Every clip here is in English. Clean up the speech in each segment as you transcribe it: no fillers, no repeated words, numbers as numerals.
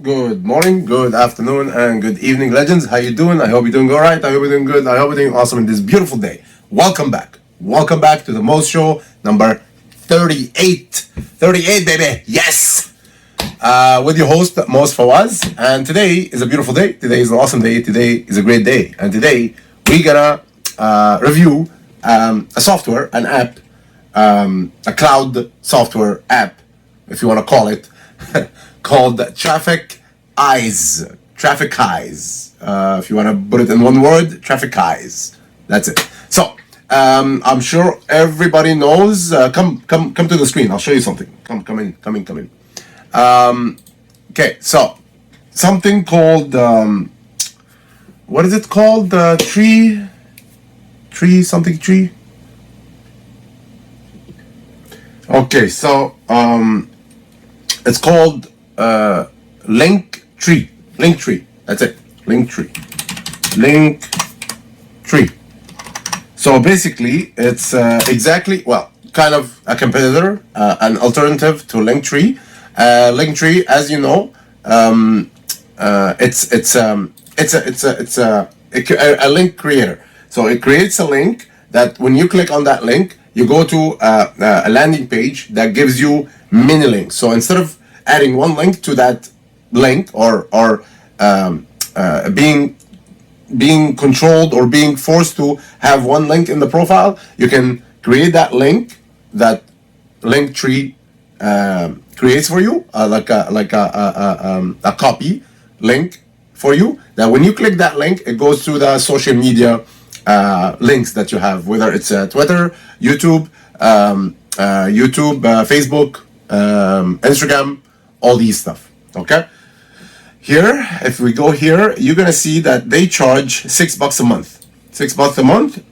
Good morning, good afternoon, and good evening, legends. How you doing? I hope you're doing all right. I hope you're doing good. I hope you're doing awesome in this beautiful day. Welcome back. Welcome back to the MoeShow number 38. 38, baby. Yes. With your host, Moez Fawaz. And today is a beautiful day. Today is an awesome day. Today is a great day. And today we're gonna review a software, an app, a cloud software app, if you want to call it, called Trafficize. Trafficize. If you want to put it in one word, Trafficize. That's it. So I'm sure everybody knows. Come to the screen. I'll show you something. Come in. Okay, so something called what is it called? Tree. Okay, so it's called Linktree. That's it. Linktree. So basically, it's exactly, well, kind of a competitor, an alternative to Linktree. Linktree, as you know, it's a link creator. So it creates a link that when you click on that link, you go to a landing page that gives you mini links. So instead of adding one link to that link or being controlled or being forced to have one link in the profile, you can create that link that Linktree creates for you, like a copy link for you. That when you click that link, it goes to the social media links that you have, whether it's Twitter, YouTube, Facebook, Instagram, all these stuff. Okay. Here, if we go here, you're gonna see that they charge $6 a month. $6 a month.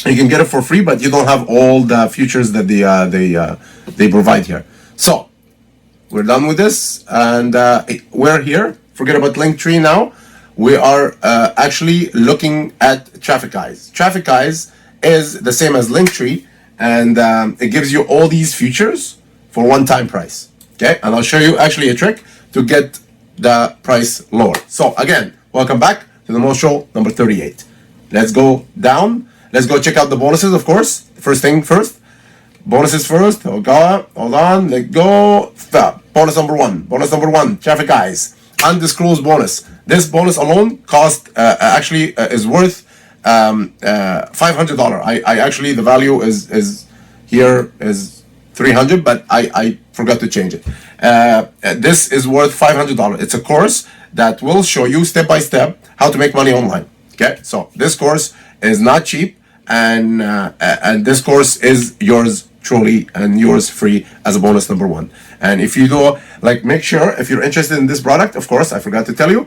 You can get it for free, but you don't have all the features that they provide here. So we're done with this, and we're here. Forget about Linktree now. We are actually looking at Trafficize. Trafficize is the same as Linktree, and it gives you all these features for one-time price. Okay, and I'll show you actually a trick to get the price lower. So again, welcome back to the MoeShow number 38. Let's go down. Let's go check out the bonuses, of course. First thing first. Bonuses first. Hold on. Let's go. Bonus number one. Trafficize. Undisclosed bonus. This bonus alone cost is worth $500. I actually, the value is here is 300, but I forgot to change it. This is worth $500. It's a course that will show you step by step how to make money online. Okay, so this course is not cheap, and this course is yours truly and yours free as a bonus number one. And if you do, like, make sure if you're interested in this product, of course, I forgot to tell you,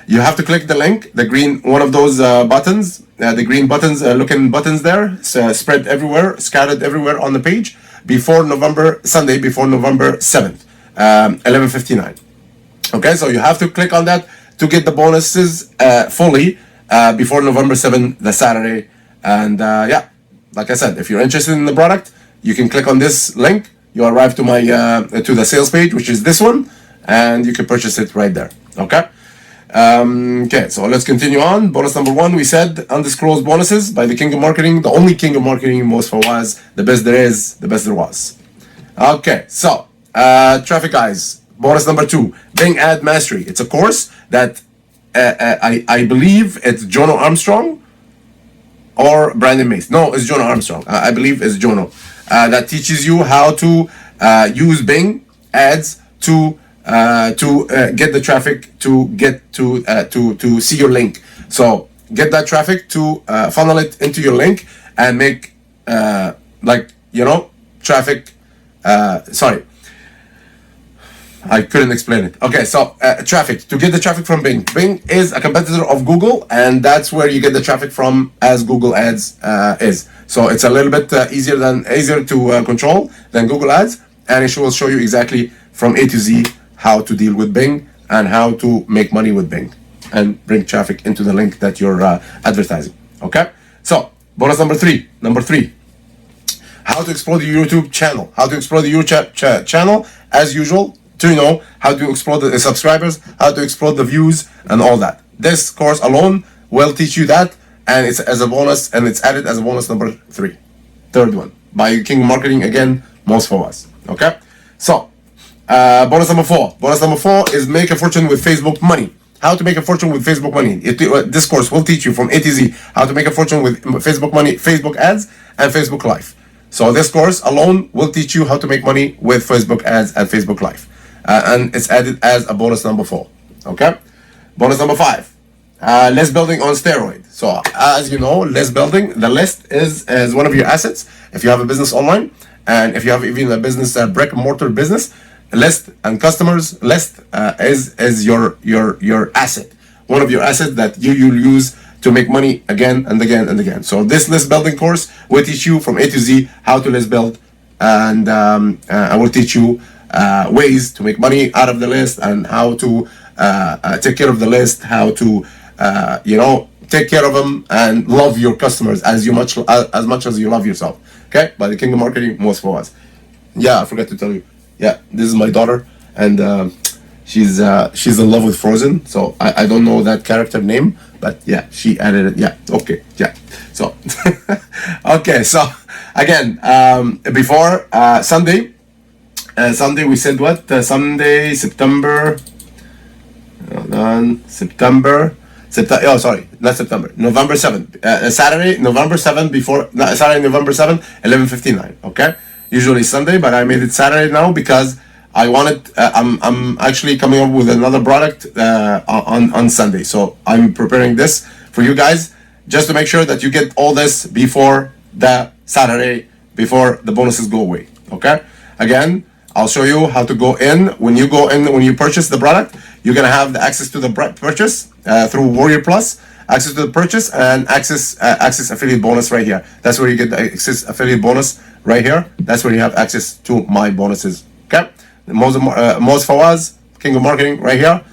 you have to click the link, the green, one of those buttons, the green buttons, looking buttons there, spread everywhere, scattered everywhere on the page, Sunday before November 7th, 11:59. Okay, so you have to click on that to get the bonuses fully before November 7th, the Saturday. And yeah, like I said, if you're interested in the product, you can click on this link. You arrive to my to the sales page, which is this one, and you can purchase it right there. Okay. Okay, so let's continue on. Bonus number one, we said undisclosed bonuses by the king of marketing, the only king of marketing, Moez Fawaz, the best there is, the best there was. Okay, so Trafficize. Bonus number two, Bing Ad Mastery. It's a course that I believe it's Jono Armstrong or Brandon Mace. No, it's Jono Armstrong. I believe it's Jono. That teaches you how to use Bing ads to get the traffic to see your link. So get that traffic to funnel it into your link and make traffic. Sorry, I couldn't explain it. Okay, so traffic, to get the traffic from Bing. Bing is a competitor of Google, and that's where you get the traffic from, as Google Ads is. So it's a little bit easier to control than Google Ads, and it will show you exactly from A to Z how to deal with Bing and how to make money with Bing and bring traffic into the link that you're advertising. Okay, so bonus number three. How to explore the YouTube channel. How to explore the YouTube channel. As usual, to know how to explode the subscribers, how to explode the views, and all that. This course alone will teach you that, and it's as a bonus, and it's added as a bonus number 3. Third one by King Marketing again, Moez Fawaz. Okay, so bonus number 4. Bonus number 4 is make a fortune with Facebook money. How to make a fortune with Facebook money. This course will teach you from A to Z how to make a fortune with Facebook money, Facebook ads, and Facebook Live. So this course alone will teach you how to make money with Facebook ads and Facebook Live, and it's added as a bonus number 4. Okay, bonus number 5. List building on steroid. So as you know, list building, the list is one of your assets. If you have a business online, and if you have even a business, brick and mortar business, list and customers list is your asset. One of your assets that you'll use to make money again and again and again. So this list building course will teach you from A to Z how to list build, and I will teach you ways to make money out of the list, and how to take care of the list, how to take care of them and love your customers as much as you love yourself. Okay, by the King of Marketing, Moez Fawaz. Yeah, I forgot to tell you. Yeah, this is my daughter, and she's in love with Frozen. So I don't know that character name, but yeah, she added it. Yeah, okay, yeah. So okay, so again, before Sunday we said what? Sunday, September. Oh, sorry, not September. November 7th. Saturday, November 7th. Saturday, November 7th, 11:59. Okay. Usually Sunday, but I made it Saturday now because I wanted. I'm actually coming up with another product on Sunday, so I'm preparing this for you guys just to make sure that you get all this before the Saturday, before the bonuses go away. Okay. Again, I'll show you how to go in. When you purchase the product, you're gonna have the access to the purchase through Warrior Plus, access to the purchase, and access affiliate bonus right here. That's where you get the access affiliate bonus right here. That's where you have access to my bonuses. Okay, Moez Fawaz, King of Marketing, right here.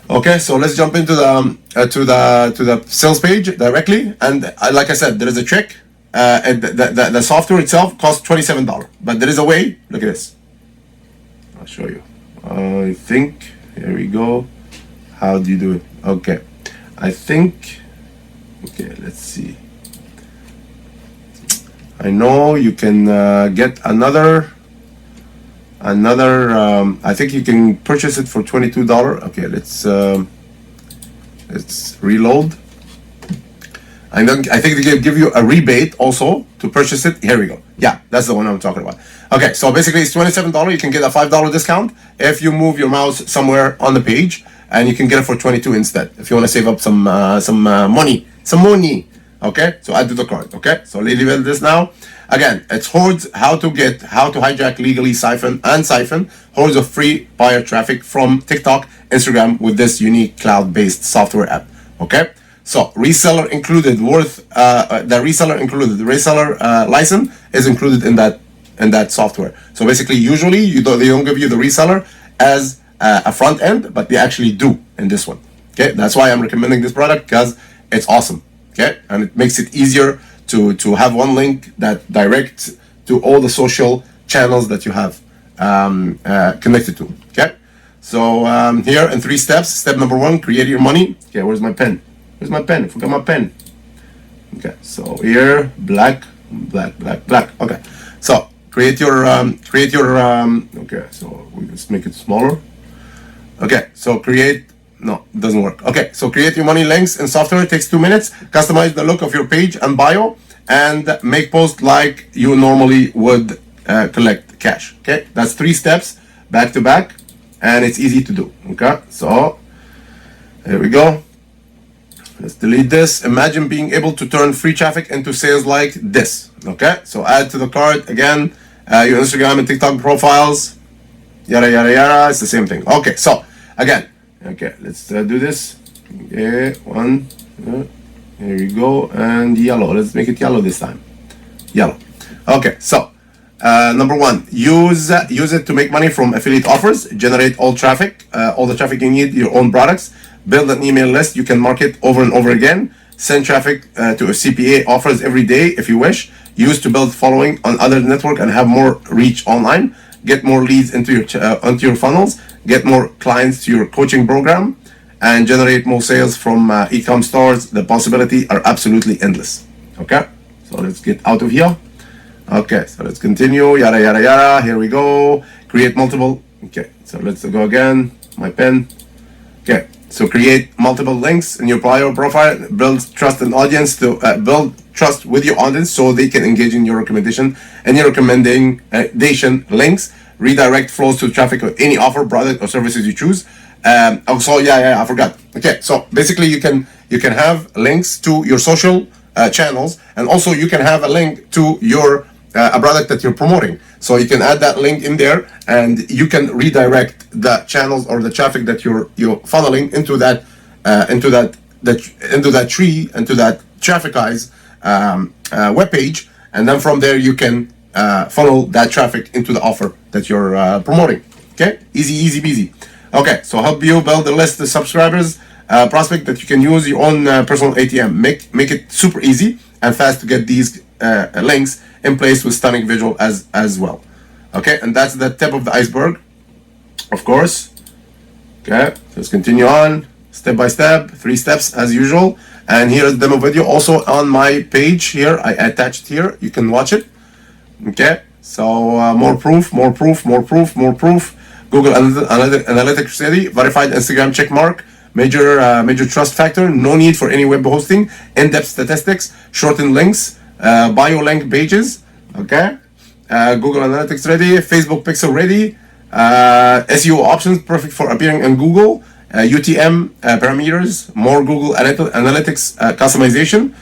Okay, so let's jump into the sales page directly. And like I said, there is a trick. The software itself costs $27, but there is a way. Look at this. I'll show you. I think, here we go. How do you do it? Okay, I think, okay, let's see. I know you can get another, I think you can purchase it for $22. Okay, let's reload. I think they give you a rebate also to purchase it. Here we go. Yeah, that's the one I'm talking about. Okay, so basically it's $27. You can get a $5 discount if you move your mouse somewhere on the page, and you can get it for $22 instead if you want to save up some money. Okay, so add to the cart. Okay, so leave this now. Again, it's hordes how to hijack legally siphon hordes of free buyer traffic from TikTok, Instagram with this unique cloud-based software app. Okay. So reseller included the reseller license is included in that software. So basically, usually they don't give you the reseller as a front end, but they actually do in this one. Okay, that's why I'm recommending this product, because it's awesome. Okay, and it makes it easier to have one link that directs to all the social channels that you have connected to. Okay, so here in 3 steps. Step number 1: create your money. Okay, where's my pen? Where's my pen? I forgot my pen. Okay, so here, black. Okay, so create your okay, so we just make it smaller. Okay, so no, it doesn't work. Okay, so create your money links in software. It takes 2 minutes. Customize the look of your page and bio, and make posts like you normally would collect cash. Okay, that's 3 steps back to back, and it's easy to do. Okay, so here we go. Let's delete this. Imagine being able to turn free traffic into sales like this. Okay, so add to the cart again, your Instagram and TikTok profiles, yada yada yada. It's the same thing. Okay, so again, okay, let's do this. Okay, one, here we go, and yellow. Let's make it yellow this time. Yellow. Okay, so number 1, use it to make money from affiliate offers. Generate all the traffic you need, your own products. Build an email list you can market over and over again. Send traffic to a CPA offers every day if you wish. Use to build following on other network and have more reach online. get more leads onto your funnels, get more clients to your coaching program, and generate more sales from e-com stores. The possibilities are absolutely endless. Okay, so let's get out of here. Okay, so let's continue. Yada yada yada. Here we go. Create multiple. Okay, so let's go again. My pen. Okay, so create multiple links in your bio profile. Build trust and audience to build trust with your audience so they can engage in your recommendation and your recommendation links. Redirect flows to traffic or any offer, product, or services you choose. Also, I forgot. Okay, so basically you can have links to your social channels, and also you can have a link to your a product that you're promoting. So you can add that link in there, and you can redirect the channels or the traffic that you're funneling into that tree, into that Trafficize web page, and then from there you can funnel that traffic into the offer that you're promoting. Okay, easy peasy. Okay, so help you build a list of subscribers, prospect that you can use your own personal ATM. Make it super easy and fast to get these links in place with stunning visual as well. Okay, and that's the tip of the iceberg, of course. Okay, let's continue on step by step, 3 steps as usual. And here's the demo video also on my page here. I attached here. You can watch it. Okay, so more proof. Google Analytics ready, verified Instagram check mark, major trust factor, no need for any web hosting, in-depth statistics, shortened links, bio link pages. Okay, Google Analytics ready, Facebook Pixel ready, SEO options perfect for appearing in Google, UTM parameters, more Google Analytics customization,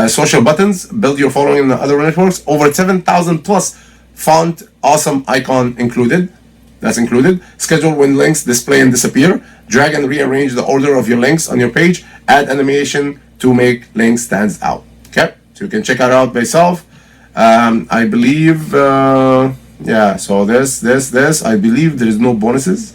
social buttons, build your following in other networks, over 7,000 plus font, awesome icon included. That's included. Schedule when links display and disappear. Drag and rearrange the order of your links on your page. Add animation to make links stands out. Okay, so you can check it out by yourself. I believe, so this. I believe there is no bonuses.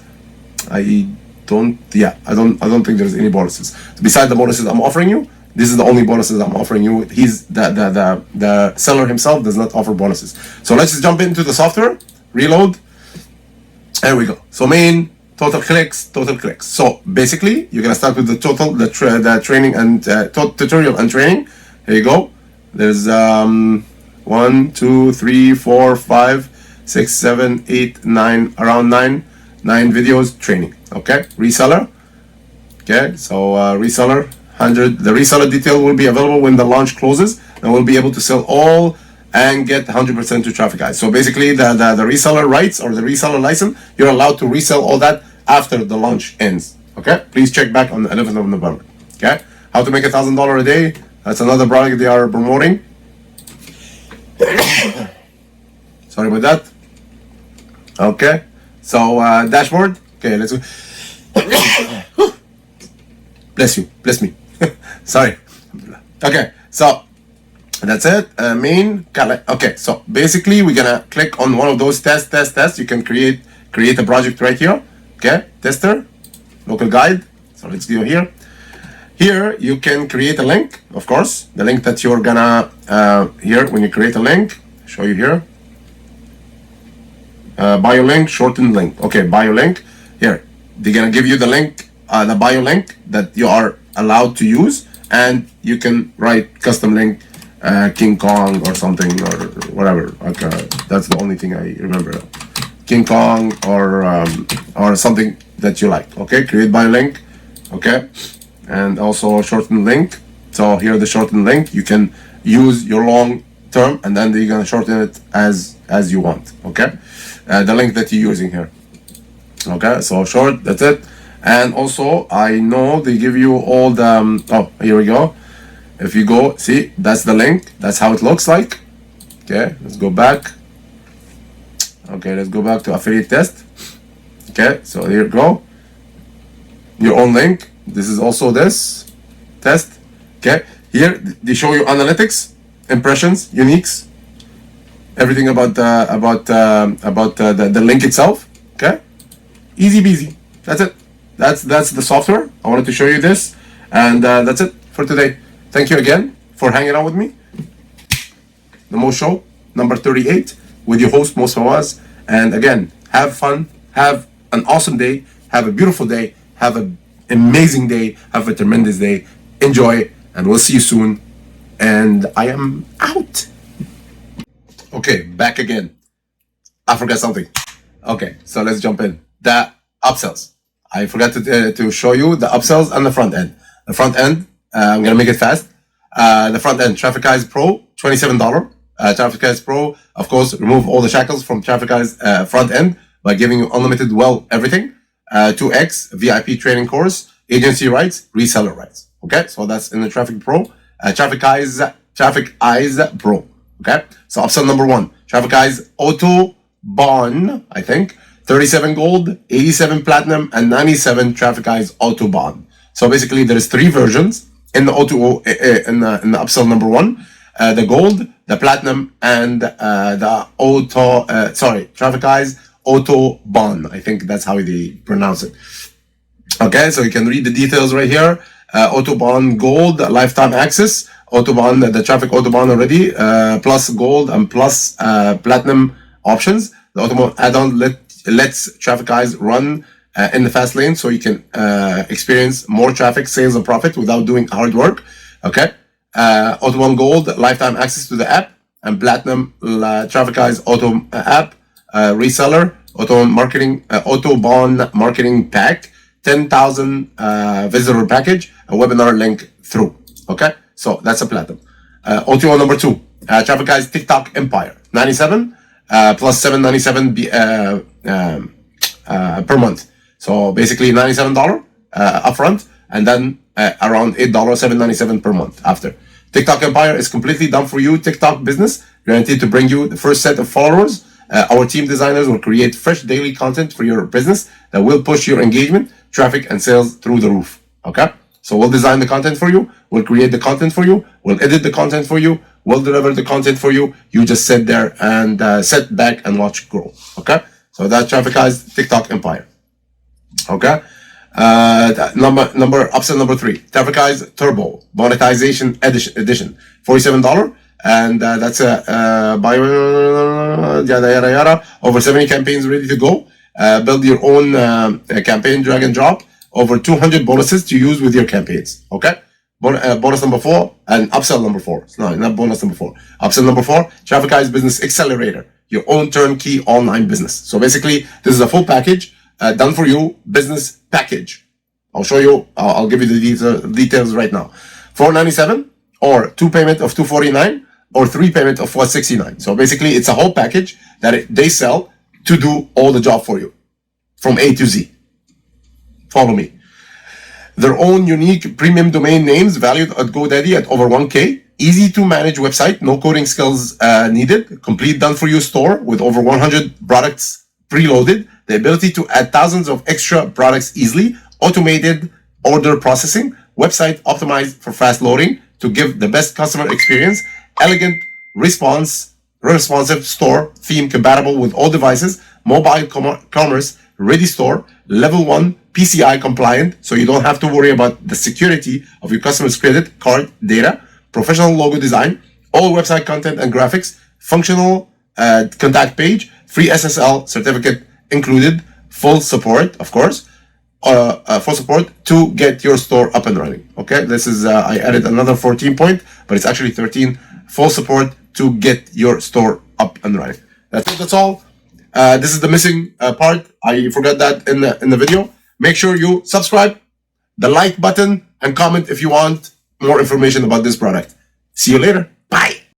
I don't think there's any bonuses. Besides the bonuses I'm offering you, this is the only bonuses I'm offering you. He's the seller himself does not offer bonuses. So let's just jump into the software. Reload. There we go. So main total clicks. So basically, you're gonna start with the total, the training and tutorial and training. Here you go. There's 1, 2, 3, 4, 5, 6, 7, 8, 9, around 9 videos training. Okay, reseller. Okay, so reseller 100. The reseller detail will be available when the launch closes, and we'll be able to sell all and get 100% to Trafficize. So basically the reseller rights or the reseller license, you're allowed to resell all that after the launch ends. Okay, please check back on the 11th of November. Okay, how to make $1,000 a day. That's another product they are promoting. Sorry about that. Okay, so dashboard. Okay, let's go. Bless me. Sorry. Okay, so that's it. Main. Okay, so basically we're gonna click on one of those tests. You can create a project right here. Okay, tester, local guide. So let's go here. Here you can create a link, of course, the link that you're gonna here when you create a link. Show you here. Bio link, shortened link. Okay, bio link. Here they're gonna give you the link, the bio link that you are allowed to use, and you can write custom link. King Kong or something or whatever. Okay, that's the only thing I remember. King Kong or something that you like. Okay, create by link. Okay, and also shorten link. So here the shorten link, you can use your long term and then you're gonna shorten it as you want. Okay, the link that you're using here. Okay, so short. That's it. And also I know they give you all the here we go. If you go, see, that's the link. That's how it looks like. Okay, let's go back. Okay, let's go back to affiliate test. Okay, so here you go. Your own link. This is also this test. Okay, here they show you analytics, impressions, uniques, everything about the link itself. Okay, easy peasy. That's it. That's the software. I wanted to show you this, and that's it for today. Thank you again for hanging out with me. The Mo Show, number 38, with your host, Moez Fawaz. And again, have fun, have an awesome day, have a beautiful day, have an amazing day, have a tremendous day. Enjoy, and we'll see you soon. And I am out. Okay, back again. I forgot something. Okay, so let's jump in. The upsells. I forgot to show you the upsells and the front end. The front end, I'm gonna make it fast. The front end, Trafficize Pro, $27. Trafficize Pro, of course, remove all the shackles from Trafficize front end by giving you unlimited everything. 2x VIP training course, agency rights, reseller rights. Okay, so that's in the Trafficize Pro. Okay, so upsell number 1, Trafficize OTO Bond, I think, 37 gold, 87 platinum, and 97 Trafficize Auto Bond. So basically, there's 3 versions in the OTO in the upsell number 1: the gold, the platinum, and the Trafficize Auto Bond. I think that's how they pronounce it. Okay, so you can read the details right here. Auto Bond Gold, lifetime access. Auto Bond, the traffic Auto Bond already, plus gold and plus platinum options. The Auto Bond add-on lets Trafficize run in the fast lane, so you can experience more traffic, sales, and profit without doing hard work. Okay, Auto Bond Gold, lifetime access to the app, and platinum, Trafficize Auto app, reseller, Auto Bond marketing pack, 10,000 visitor package, a webinar link through. Okay, so that's a platinum. OTO number 2, Trafficize TikTok Empire, 97 plus 797 per month. So basically $97 upfront, and then around $8, $797 per month after. TikTok Empire is completely done for you. TikTok business, guaranteed to bring you the first set of followers. Our team designers will create fresh daily content for your business that will push your engagement, traffic, and sales through the roof. Okay, so we'll design the content for you, we'll create the content for you, we'll edit the content for you, we'll deliver the content for you. You just sit there and sit back and watch grow. Okay, so that's Trafficize TikTok Empire. Okay, upsell number 3, Trafficize Turbo Monetization Edition, $47, and that's over 70 campaigns ready to go. Build your own campaign, drag and drop, over 200 bonuses to use with your campaigns. Okay, bonus number 4 and upsell number 4. No, not bonus number 4. Upsell number 4, Trafficize Business Accelerator, your own turnkey online business. So basically, this is a full package, done for you business package. I'll show you. I'll give you the details right now. $497 or 2 payment of $249 or 3 payment of $469. So basically, it's a whole package that they sell to do all the job for you from A to Z. Follow me. Their own unique premium domain names valued at GoDaddy at over 1K. Easy to manage website, no coding skills needed. Complete done for you store with over 100 products preloaded. The ability to add thousands of extra products easily. Automated order processing. Website optimized for fast loading to give the best customer experience. Elegant responsive store theme compatible with all devices. Mobile commerce ready store. Level 1 PCI compliant, so you don't have to worry about the security of your customer's credit card data. Professional logo design, all website content and graphics, functional contact page, free SSL certificate included, full support, of course, full support to get your store up and running. Okay, this is I added another 14 point, but it's actually 13. Full support to get your store up and running. That's it. That's all. This is the missing part. I forgot that in the video. Make sure you subscribe, the like button, and comment if you want more information about this product. See you later. Bye.